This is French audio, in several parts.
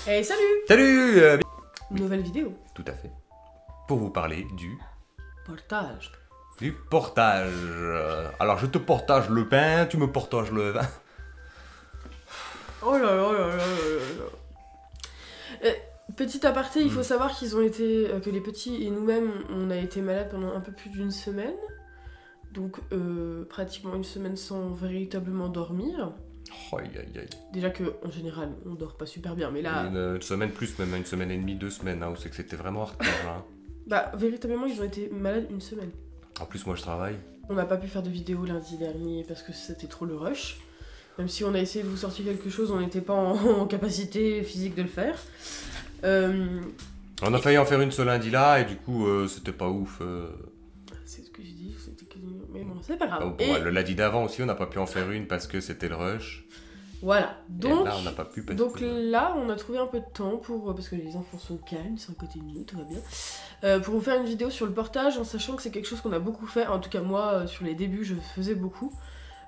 Et salut! Salut Nouvelle vidéo. Tout à fait. Pour vous parler Portage. du portage. Alors je te portage le pain, tu me portages le vin. Oh là là là là là là. Petit aparté, il faut savoir qu'ils ont été, que les petits et nous-mêmes, on a été malades pendant un peu plus d'une semaine. Donc pratiquement une semaine sans véritablement dormir. Aïe aïe aïe. Déjà que en général, on dort pas super bien, mais là, Une semaine plus, même une semaine et demie, 2 semaines, hein, où c'est que c'était vraiment hardcore là. Hein. bah véritablement, ils ont été malades une semaine. En plus moi je travaille. On n'a pas pu faire de vidéo lundi dernier parce que c'était trop le rush. Même si on a essayé de vous sortir quelque chose, on n'était pas en capacité physique de le faire. On a failli en faire une ce lundi là et du coup c'était pas ouf. C'est ce que j'ai dit, c'était quasiment... Mais bon, c'est pas grave. Bon, le lundi d'avant aussi on n'a pas pu en faire une parce que c'était le rush. Voilà, donc, et là on n'a pas pu parce donc que... là on a trouvé un peu de temps pour, parce que les enfants sont calmes, ils sont à côté de nous, tout va bien, pour vous faire une vidéo sur le portage en sachant que c'est quelque chose qu'on a beaucoup fait, en tout cas moi sur les débuts je faisais beaucoup,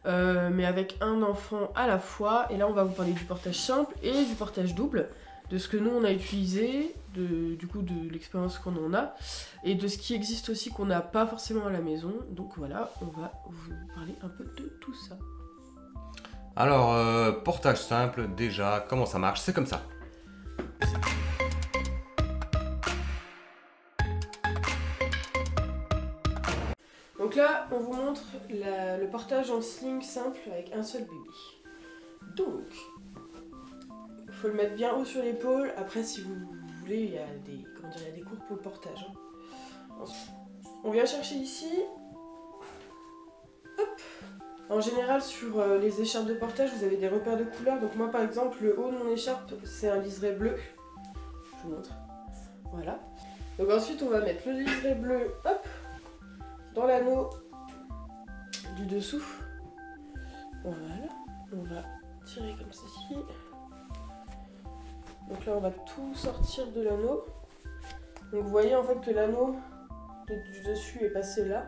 mais avec un enfant à la fois, et là on va vous parler du portage simple et du portage double, de ce que nous on a utilisé, du coup de l'expérience qu'on en a, et de ce qui existe aussi qu'on n'a pas forcément à la maison, donc voilà, on va vous parler un peu de tout ça. Alors portage simple déjà, comment ça marche? C'est comme ça. Donc là, on vous montre le portage en sling simple avec un seul bébé. Donc, il faut le mettre bien haut sur l'épaule. Après, si vous voulez, il y a des, il y a des cours pour le portage. Ensuite, on vient chercher ici. Hop. En général, sur les écharpes de portage, vous avez des repères de couleurs. Donc moi, par exemple, le haut de mon écharpe, c'est un liseré bleu. Je vous montre. Voilà. Donc ensuite, on va mettre le liseré bleu, hop, dans l'anneau du dessous. Voilà, on va tirer comme ceci. Donc là on va tout sortir de l'anneau. Donc vous voyez en fait que l'anneau du dessus est passé là.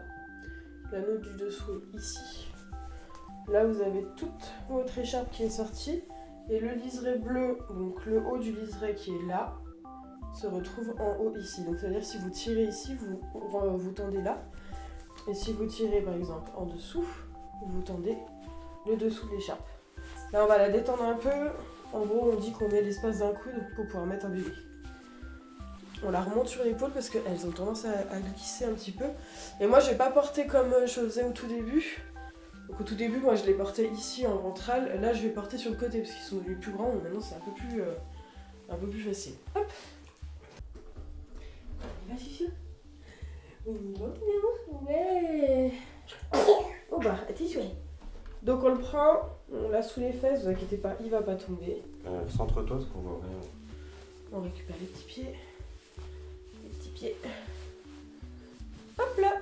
L'anneau du dessous est ici. Là vous avez toute votre écharpe qui est sortie. Et le liseré bleu, donc le haut du liseré qui est là, se retrouve en haut ici. Donc ça veut dire que si vous tirez ici, vous tendez là. Et si vous tirez par exemple en dessous, vous tendez le dessous de l'écharpe. Là on va la détendre un peu. En gros on dit qu'on met l'espace d'un coude pour pouvoir mettre un bébé. On la remonte sur l'épaule parce qu'elles ont tendance à glisser un petit peu. Et moi je vais pas porter comme je faisais au tout début. Donc au tout début moi je les portais ici en ventral. Là je vais porter sur le côté parce qu'ils sont devenus plus grands. Maintenant c'est un peu plus facile. Hop. Vas-y chou. Ouais. Oh bah, attention. Donc on le prend, on l'a sous les fesses, vous inquiétez pas, il va pas tomber. Centre-toi parce qu'on voit rien. On récupère les petits pieds. Les petits pieds. Hop là.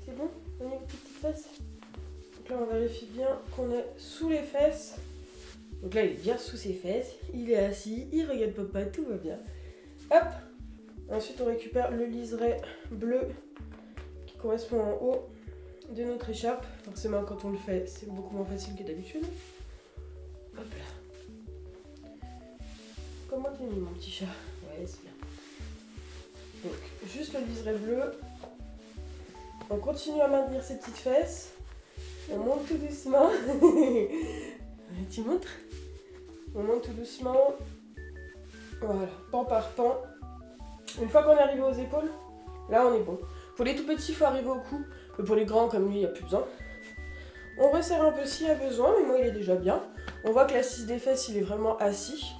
C'est bon, on a une petite fesse. Donc là on vérifie bien qu'on est sous les fesses. Donc là il est bien sous ses fesses, il est assis, il regarde papa, tout va bien. Hop. Ensuite on récupère le liseré bleu qui correspond en haut de notre écharpe. Forcément quand on le fait c'est beaucoup moins facile que d'habitude. Hop là. Comment t'es mis mon petit chat? Ouais c'est bien. Donc juste le liseré bleu. On continue à maintenir ses petites fesses. On monte tout doucement. Tu montres? On monte tout doucement. Voilà, pan par pan. Une fois qu'on est arrivé aux épaules, là on est bon. Pour les tout petits, il faut arriver au cou. Mais pour les grands comme lui, il n'y a plus besoin. On resserre un peu s'il y a besoin, mais moi il est déjà bien. On voit que l'assise des fesses, il est vraiment assis.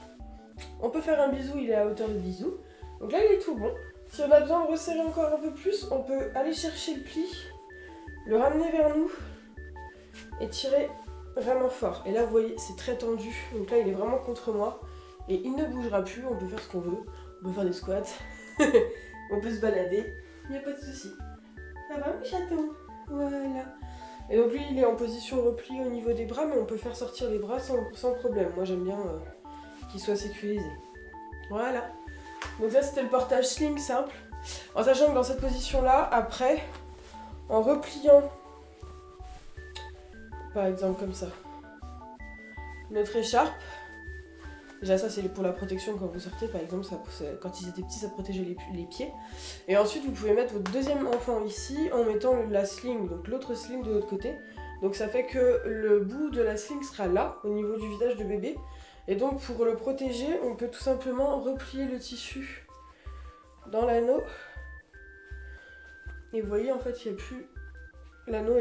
On peut faire un bisou, il est à hauteur de bisou. Donc là il est tout bon. Si on a besoin de resserrer encore un peu plus, on peut aller chercher le pli, le ramener vers nous et tirer vraiment fort. Et là vous voyez, c'est très tendu. Donc là il est vraiment contre moi. Et il ne bougera plus, on peut faire ce qu'on veut. On peut faire des squats. On peut se balader. Il n'y a pas de souci. Ça va mon chaton? Voilà. Et donc lui il est en position repli au niveau des bras, mais on peut faire sortir les bras sans problème. Moi j'aime bien qu'il soit sécurisé. Voilà. Donc ça c'était le portage sling simple. En sachant que dans cette position là, après, en repliant, par exemple comme ça, notre écharpe, Déjà ça c'est pour la protection quand vous sortez par exemple, quand ils étaient petits ça protégeait les pieds. Et ensuite vous pouvez mettre votre deuxième enfant ici en mettant la sling, donc l'autre sling de l'autre côté. Donc ça fait que le bout de la sling sera là, au niveau du visage de bébé. Et donc pour le protéger, on peut tout simplement replier le tissu dans l'anneau. Et vous voyez en fait il n'y a plus... L'anneau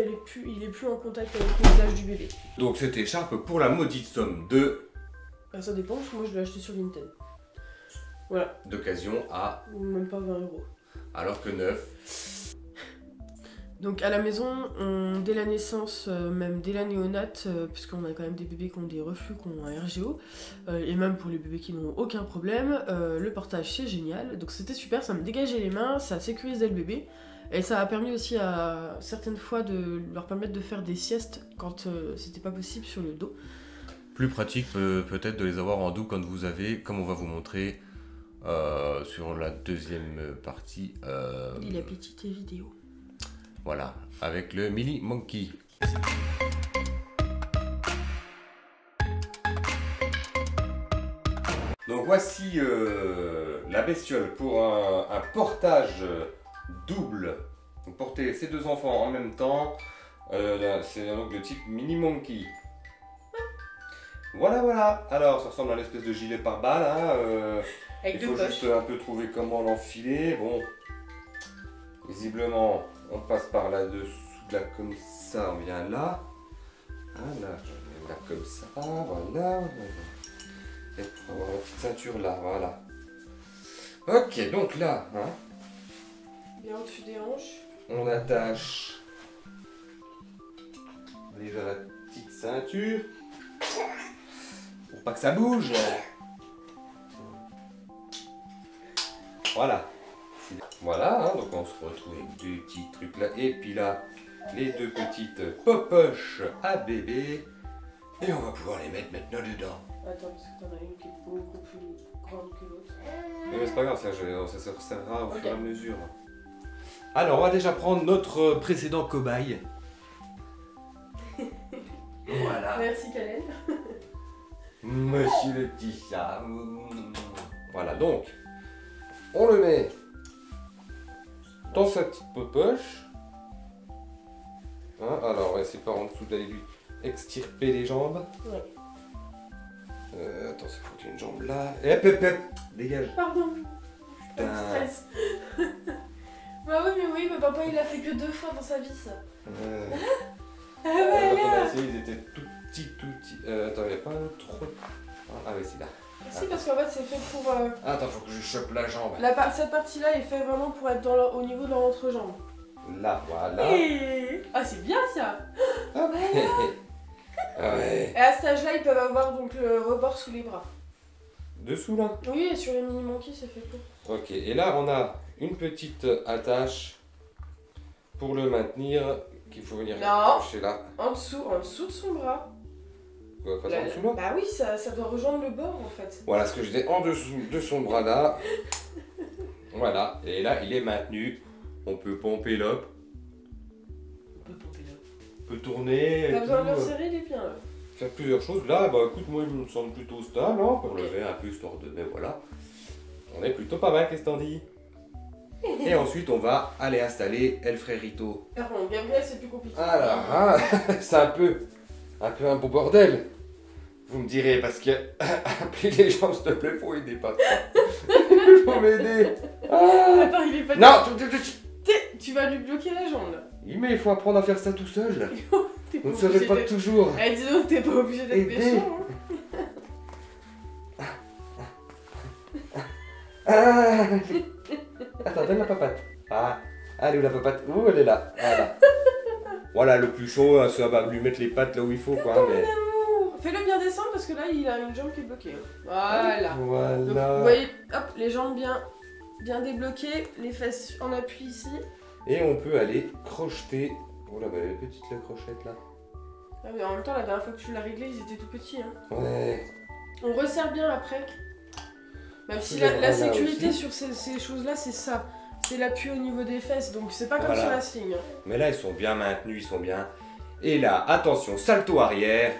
il est plus en contact avec le visage du bébé. Donc cette écharpe pour la maudite somme de... Ben, ça dépend, parce que moi je l'ai acheté sur Vinted. Voilà. D'occasion à... Même pas 20 €. Alors que 9. Donc à la maison, dès la naissance, même dès la néonate, puisqu'on a quand même des bébés qui ont des reflux, qui ont un RGO, et même pour les bébés qui n'ont aucun problème, le portage c'est génial. Donc c'était super, ça me dégageait les mains, ça sécurisait le bébé. Et ça a permis aussi à certaines fois de leur permettre de faire des siestes quand c'était pas possible sur le dos. Plus pratique peut-être de les avoir en dos quand vous avez, comme on va vous montrer sur la deuxième partie. Il a petite et vidéo. Voilà, avec le Mini Monkey. Donc voici la bestiole pour un portage double. Donc porter ces deux enfants en même temps. C'est donc le type Mini Monkey. Voilà, voilà. Alors, ça ressemble à l'espèce de gilet pare-balles. Hein, Avec il deux faut poches. juste un peu trouver comment l'enfiler. Bon, visiblement, on passe par là-dessous, là comme ça, on vient là. Voilà, je viens là comme ça. Voilà. Et pour avoir la petite ceinture là, voilà. Ok, donc là, hein, Bien au-dessus des hanches. on attache déjà la petite ceinture. Pour pas que ça bouge. Voilà. Voilà, hein, donc on se retrouve avec deux petits trucs là. Et puis là, les deux petites popoches à bébé. Et on va pouvoir les mettre maintenant dedans. Attends, parce que t'en as une qui est beaucoup plus grande que l'autre. Mais c'est pas grave, ça se resserrera au Ok. fur et à mesure. Alors, on va déjà prendre notre précédent cobaye. Voilà. Merci Kalen. Monsieur le petit chat. Voilà, donc, on le met dans sa petite poche. Hein, alors, on va essayer par en dessous d'aller lui extirper les jambes. Ouais. Attends, c'est foutu une jambe là. Et hop, hop, hop, dégage. Pardon. Putain. Stress. Bah oui, mais papa il l'a fait que 2 fois dans sa vie ça. Quand on a essayé, ils étaient tout petits, tout petits. Attends, il n'y a pas un autre trop. Ah oui, c'est là. Si, parce qu'en fait c'est fait pour... Attends, faut que je chope la jambe. Cette partie-là est faite vraiment pour être au niveau de leur entrejambe. Là, voilà. Ah c'est bien ça. Hop. Ouais. Et à cet âge-là ils peuvent avoir donc le rebord sous les bras. Dessous là. Oui, et sur les mini monkeys c'est fait pour. Ok, et là on a une petite attache pour le maintenir qu'il faut venir Non. accrocher là. En dessous de son bras. Quoi, pas en dessous là? Bah oui, ça doit rejoindre le bord en fait. Voilà ce que je disais, en dessous de son bras là. Voilà, et là il est maintenu. On peut pomper l'op, On peut pomper là. on peut tourner, et T'as besoin de tout, le serrer, il est bien là. faire plusieurs choses. Là, bah écoute, moi il me semble plutôt stable, hein, pour Ok. lever un peu histoire de... Mais voilà, on est plutôt pas mal, qu'est-ce que t'en dis? Et ensuite on va aller installer El Frérito. Par contre, Gabriel c'est plus compliqué. Alors, hein, c'est un peu un beau bordel. Vous me direz, parce que appeler les gens, s'il te plaît, faut aider pas. Faut m'aider. Ah. Attends, il est pas... Non, Tu vas lui bloquer la jambe là. mais il faut apprendre à faire ça tout seul. T'es Vous ne obligé serez pas d'être- toujours. Eh dis donc, t'es pas obligé d'être Aider. méchant hein. Ah. Attends, donne la papate. Ah, elle est où la papate? Où elle est là. Voilà. Voilà, le plus chaud, hein, ça va lui mettre les pattes là où il faut, quoi. Mais... Fais-le bien descendre parce que là il a une jambe qui est bloquée. Voilà. Donc, vous Voilà. voyez, hop, les jambes bien débloquées, les fesses en appui ici. Et on peut aller crocheter. Oh là, bah, elle est petite la crochette là. Ah, mais en même temps, la dernière fois que tu l'as réglé, ils étaient tout petits. Hein. Ouais. On resserre bien après. Même si Il y la aura là sécurité aussi. sur ces choses-là, c'est ça. C'est l'appui au niveau des fesses, donc c'est pas comme Voilà. sur la sling. Hein. Mais là, ils sont bien maintenus, ils sont bien. Et là, attention, salto arrière.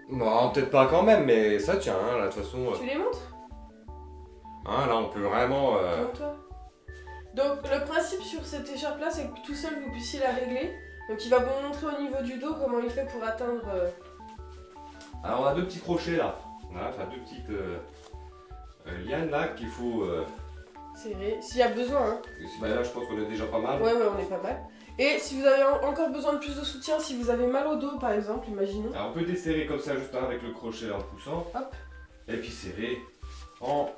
Non, peut-être pas quand même, mais ça tient, hein, là, de toute façon. Tu les montres? Hein, là, on peut vraiment. Montre-toi. Donc le principe sur cette écharpe là, c'est que tout seul vous puissiez la régler. Donc il va vous montrer au niveau du dos comment il fait pour atteindre. Alors, on a 2 petits crochets là. Voilà, enfin, 2 petites lianes là qu'il faut. Serrer, s'il y a besoin. Hein. Bah, là, je pense qu'on est déjà pas mal. Ouais, on est pas mal. Et si vous avez encore besoin de plus de soutien, si vous avez mal au dos par exemple, imaginons. Alors, on peut desserrer comme ça, juste avec le crochet en poussant. Hop. Et puis serrer en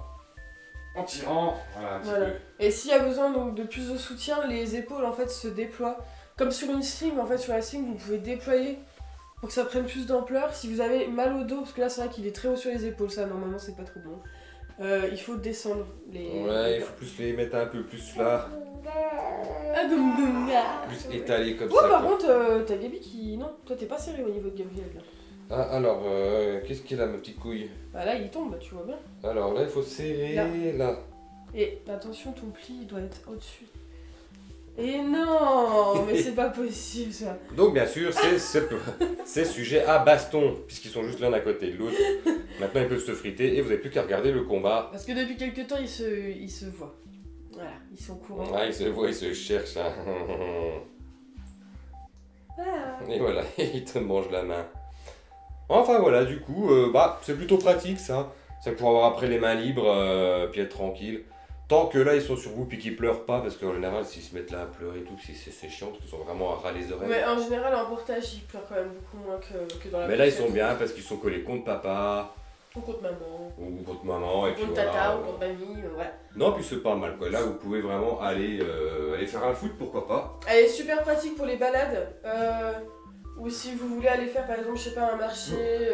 tirant. Voilà, un petit peu. Et s'il y a besoin donc de plus de soutien, les épaules en fait se déploient. Comme sur une sling, en fait sur la sling vous pouvez déployer pour que ça prenne plus d'ampleur. Si vous avez mal au dos, parce que là c'est vrai qu'il est très haut sur les épaules, ça normalement c'est pas trop bon. Il faut descendre les... Ouais, il faut plus les mettre un peu plus là. Plus étalé comme Oh ça. par quoi. contre, t'as Gabi qui... Non, toi t'es pas serré au niveau de Gabriel là. Ah, alors, qu'est-ce qu'il a, ma petite couille? Bah là il tombe, tu vois bien. Alors là, il faut serrer là. Et attention, ton pli il doit être au-dessus. Et non, mais c'est pas possible ça. Donc, bien sûr, c'est sujet à baston, puisqu'ils sont juste l'un à côté de l'autre. Maintenant, ils peuvent se friter et vous n'avez plus qu'à regarder le combat. Parce que depuis quelques temps, ils se voient. Voilà, ils sont courants. Ah, ils se voient, ils se cherchent. Hein. Ah. Et voilà, ils te mangent la main. Enfin, voilà, du coup, c'est plutôt pratique ça. C'est pour avoir après les mains libres, puis être tranquille. Tant que là, ils sont sur vous, puis qu'ils pleurent pas, parce qu'en général, s'ils se mettent là à pleurer et tout, c'est chiant, parce qu'ils sont vraiment à ras les oreilles. Mais en général, en portage, ils pleurent quand même beaucoup moins que dans la Mais là, ils poussette. sont bien parce qu'ils sont collés contre papa, Ou contre maman. ou contre maman, et puis Contre voilà. tata, ou contre mamie, voilà. Non, puis c'est pas mal quoi. Là, vous pouvez vraiment aller faire un foot, pourquoi pas. Elle est super pratique pour les balades. Ou si vous voulez aller faire, par exemple, je sais pas, un marché,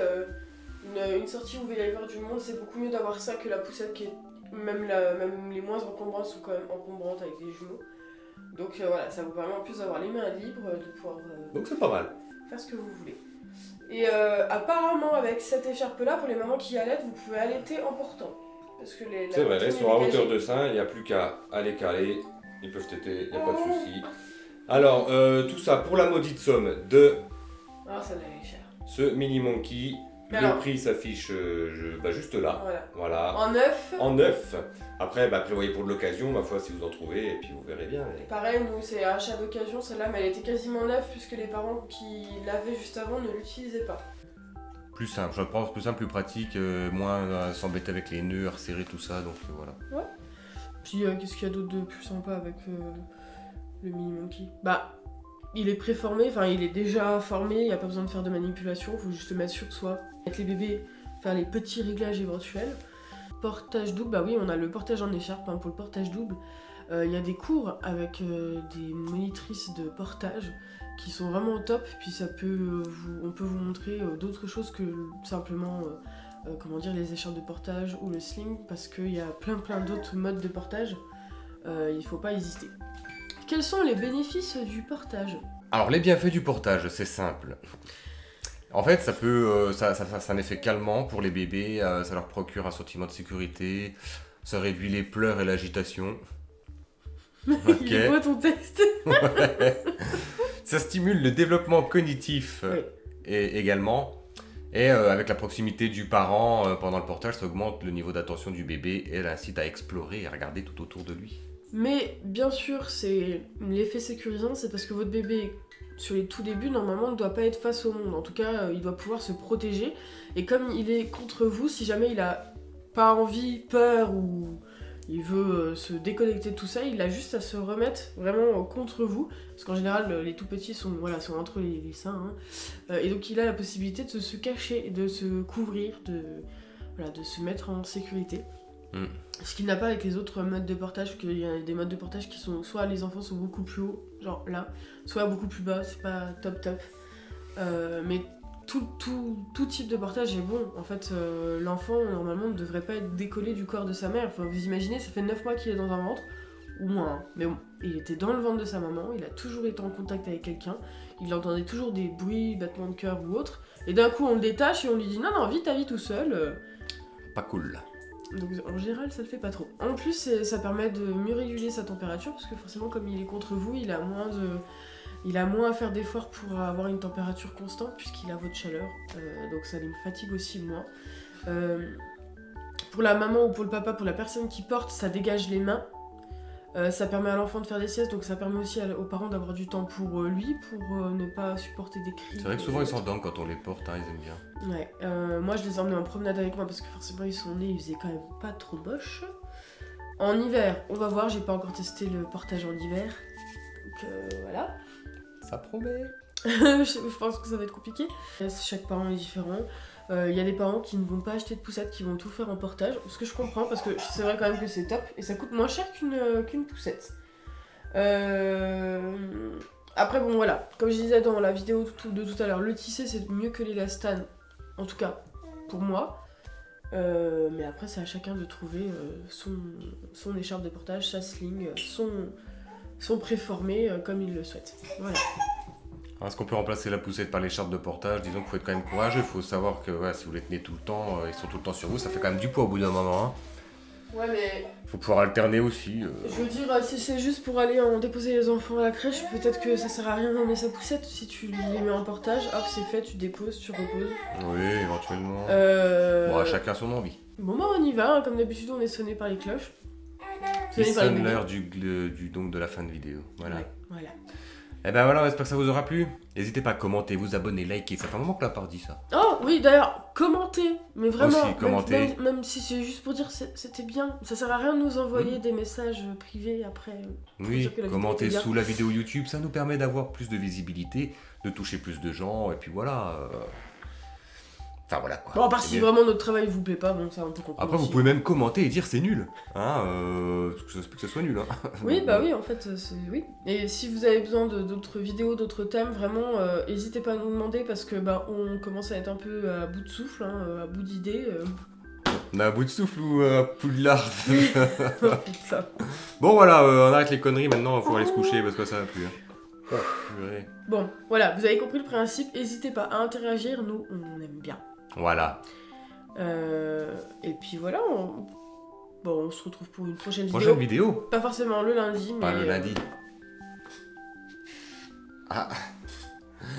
une sortie où il va y avoir du monde, c'est beaucoup mieux d'avoir ça que la poussette qui est. Même les moins encombrantes sont quand même encombrantes avec des jumeaux. Donc voilà, ça vous permet en plus d'avoir les mains libres, de pouvoir Donc c'est pas mal. faire ce que vous voulez. Et apparemment, avec cette écharpe-là, pour les mamans qui allaitent, vous pouvez allaiter en portant. Parce que C'est vrai, là, ils poitrine sont à est dégagée. hauteur de sein, il n'y a plus qu'à aller caler. Ils peuvent téter, il n'y a pas de souci. Alors, tout ça pour la maudite somme de Ah, ça est cher. ce mini monkey. Mais Le alors- prix s'affiche juste là. Voilà. Voilà. En neuf, En neuf. Après, prévoyez pour de l'occasion, ma foi, si vous en trouvez, et puis vous verrez bien. pareil, nous c'est achat d'occasion, celle-là, mais elle était quasiment neuve puisque les parents qui l'avaient juste avant ne l'utilisaient pas. Plus simple, je pense, plus simple, plus pratique, moins à s'embêter avec les nœuds, à resserrer tout ça, donc voilà. Puis qu'est-ce qu'il y a d'autre de plus sympa avec le mini monkey? Bah, il est préformé, enfin il est déjà formé, il n'y a pas besoin de faire de manipulation, il faut juste le mettre sur soi. Avec les bébés, faire les petits réglages éventuels. Portage double, bah oui, on a le portage en écharpe pour le portage double. Il y a des cours avec des monitrices de portage qui sont vraiment top, puis ça peut on peut vous montrer d'autres choses que simplement les écharpes de portage ou le sling, parce qu'il y a plein d'autres modes de portage. Il faut pas hésiter. Quels sont les bénéfices du portage? Alors, les bienfaits du portage, c'est simple. En fait, ça peut, ça a un effet calmant pour les bébés, ça leur procure un sentiment de sécurité, ça réduit les pleurs et l'agitation. Ok. Il est beau ton texte. Ça stimule le développement cognitif Oui. et également. Et avec la proximité du parent pendant le portage, ça augmente le niveau d'attention du bébé et l'incite à explorer et à regarder tout autour de lui. Mais bien sûr, c'est l'effet sécurisant, c'est parce que votre bébé, sur les tout débuts, normalement, ne doit pas être face au monde. En tout cas, il doit pouvoir se protéger. Et comme il est contre vous, si jamais il a pas envie, peur ou il veut se déconnecter de tout ça, il a juste à se remettre vraiment contre vous. Parce qu'en général, les tout petits sont entre les seins. Hein. Et donc, il a la possibilité de se cacher, de se couvrir, de se mettre en sécurité. Mm. Ce qu'il n'a pas avec les autres modes de portage, parce qu'il y a des modes de portage qui sont soit les enfants sont beaucoup plus hauts, genre là, soit beaucoup plus bas, c'est pas top. Mais tout type de portage est bon. En fait, l'enfant, normalement, ne devrait pas être décollé du corps de sa mère. Enfin, vous imaginez, ça fait 9 mois qu'il est dans un ventre, ou moins. Hein. Mais bon, il était dans le ventre de sa maman, il a toujours été en contact avec quelqu'un, il entendait toujours des bruits, battements de cœur ou autre. Et d'un coup, on le détache et on lui dit non, vis ta vie tout seul. Pas cool. Donc en général, ça le fait pas trop. En plus, ça permet de mieux réguler sa température, parce que forcément, comme il est contre vous, il a moins Il a moins à faire d'efforts pour avoir une température constante puisqu'il a votre chaleur. Donc ça me fatigue aussi moins. Pour la maman ou pour le papa, pour la personne qui porte, ça dégage les mains. Ça permet à l'enfant de faire des siestes, donc ça permet aussi aux parents d'avoir du temps pour lui, pour ne pas supporter des cris. C'est vrai que souvent ils s'endorment quand on les porte, hein, ils aiment bien. Ouais, moi je les emmenais en promenade avec moi parce que forcément ils sont nés, ils faisaient quand même pas trop moche. En hiver, on va voir, j'ai pas encore testé le portage en hiver. Donc voilà. Ça promet. Je pense que ça va être compliqué. Chaque parent est différent. Il y a des parents qui ne vont pas acheter de poussette, qui vont tout faire en portage. Ce que je comprends parce que c'est vrai quand même que c'est top et ça coûte moins cher qu'une poussette. Après bon voilà, comme je disais dans la vidéo de tout à l'heure, le tissé c'est mieux que l'élastane, en tout cas pour moi. Mais après c'est à chacun de trouver son écharpe de portage, sa sling, son préformé comme il le souhaite. Voilà. Est-ce qu'on peut remplacer la poussette par l'écharpe de portage? Disons qu'il faut être quand même courageux, il faut savoir que ouais, si vous les tenez tout le temps, ils sont tout le temps sur vous, ça fait quand même du poids au bout d'un moment. Hein. Ouais mais... Faut pouvoir alterner aussi. Je veux dire, si c'est juste pour aller déposer les enfants à la crèche, peut-être que ça sert à rien d'emmener sa poussette. Si tu les mets en portage, hop c'est fait, tu déposes, tu reposes. Oui, éventuellement. Bon, à chacun son envie. Bon bah on y va, hein. Comme d'habitude on est sonné par les cloches. Il sonne l'heure donc de la fin de vidéo. Voilà. Ouais, voilà. Et ben voilà, j'espère que ça vous aura plu. N'hésitez pas à commenter, vous abonner, liker. Ça fait un moment que la part dit ça. Oh oui, d'ailleurs, commentez. Mais vraiment, aussi, commentez. Même si c'est juste pour dire c'était bien. Ça sert à rien de nous envoyer des messages privés après. Oui, commentez sous la vidéo YouTube. Ça nous permet d'avoir plus de visibilité, de toucher plus de gens. Et puis voilà. Enfin voilà quoi. Bon, à part si vraiment notre travail vous plaît pas, bon ça on peut comprendre. Après aussi. vous pouvez même commenter et dire c'est nul. Hein, ça se peut que ce soit nul. Hein. Oui, bah oui, en fait, oui. Et si vous avez besoin d'autres vidéos, d'autres thèmes, vraiment, n'hésitez pas à nous demander parce que bah, on commence à être un peu à bout de souffle, hein, à bout d'idées. On a à bout de souffle ou à Poudlard? Oh, putain. Bon voilà, on arrête les conneries maintenant, il faut aller se coucher parce que ça va plus. Hein. Bon, voilà, vous avez compris le principe, n'hésitez pas à interagir, nous on aime bien. Voilà. Et puis voilà, on se retrouve pour une prochaine vidéo. Pas forcément le lundi, mais... Pas le lundi. Ah.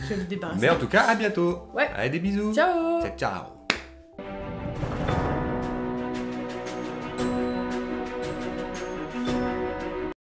Je vais me débarrasser. Mais en tout cas, à bientôt. Ouais. Allez, des bisous. Ciao. Ciao.